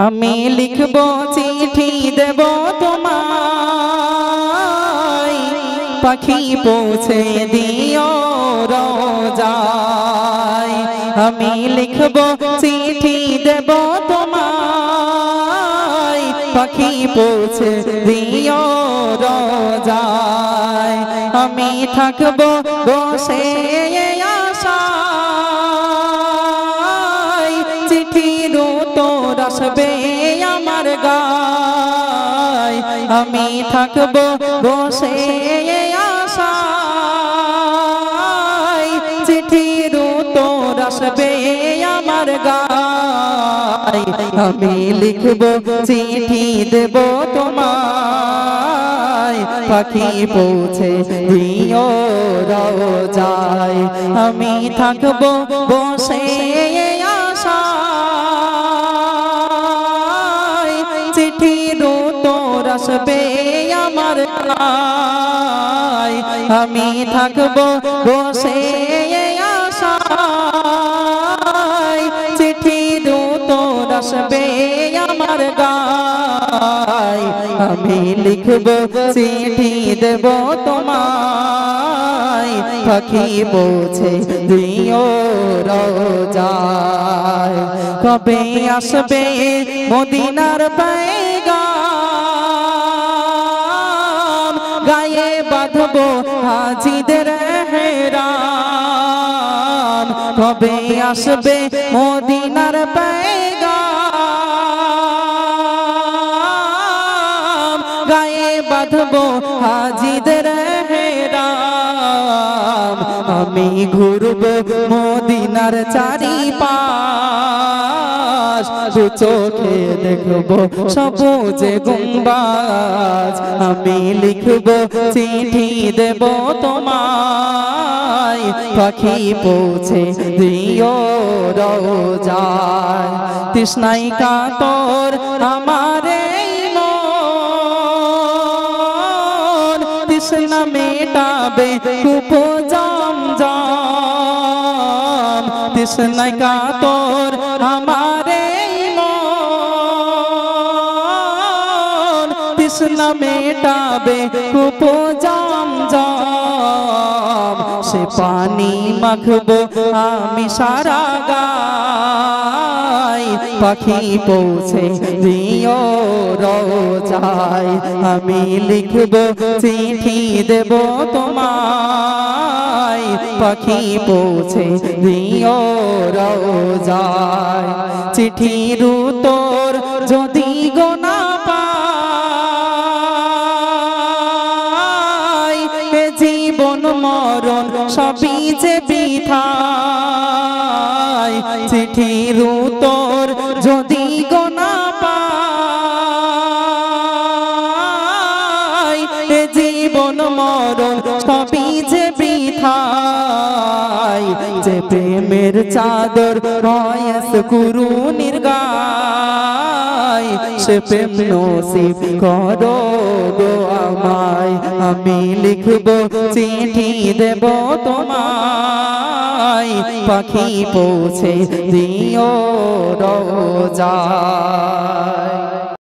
আমি লিখব চিঠি দেব তোমায়, পাখি পৌঁছে দিও রোজায়। আমি লিখব চিঠি দেব তোমায়, পাখি পৌঁছে দিও রোজায়। আমি থাকব বসে আশায়, চিঠির উত্তর আসবে আমার গায়। আমি থাকব বসে আশায়, চিঠির উত্তর আসবে আমার গায়। আমি লিখব চিঠি দেব তোমায়, পাখি পৌঁছে দিও রোজায়। আমি থাকব বসে আশায়, চিঠির উত্তর আসবে আমার গায়। আমি থাকব বসে আশায়, চিঠির উত্তর আসবে আমার গায়। আমি লিখব চিঠি দেব তোমায়, পাখি পৌঁছে দিও রোজায়। কবে আসবে মদিনার পয়গাম, গায়ে বাঁধব হাজিদের হেরাম। কবে আসবে মদিনার পয়গাম, গায়ে বাঁধব হাজিদের হেরাম। আমি ঘুরব মদিনার চারিপাশ, দু চোখে দেখব সবুজে গুম্বাজ। আমি লিখব চিঠি দেব তোমায়, পাখি পৌঁছে দিও রোজায়। তৃষ্ণায় কাতর আমার এই মন, তৃষ্ণা মেটাবে কূপ জমজম। তৃষ্ণায় কাতর আমার এই মন, তৃষ্ণা মেটাবে কূপ জমজম। সে পানি মাখবো আমি সারা গায়, পাখি পৌঁছে দিও রোজায়। আমি লিখব চিঠি দেব তোমায়, পাখি পৌঁছে দিও রোজায়। চিঠির উত্তর যদি গোনা পাই, এ জীবন মরণ সবই যে বৃথায়। চিঠির উত্তর যদি গোনা পাই, এ জীবন মরণ সবই যে বৃথায়। যে প্রেমের চাদর বয়স কুরুনির গায়, সে প্রেম নসিব করো গো আমায়। আমি লিখব চিঠি দেব তোমায়, পাখি পৌঁছে দিও রোজায়।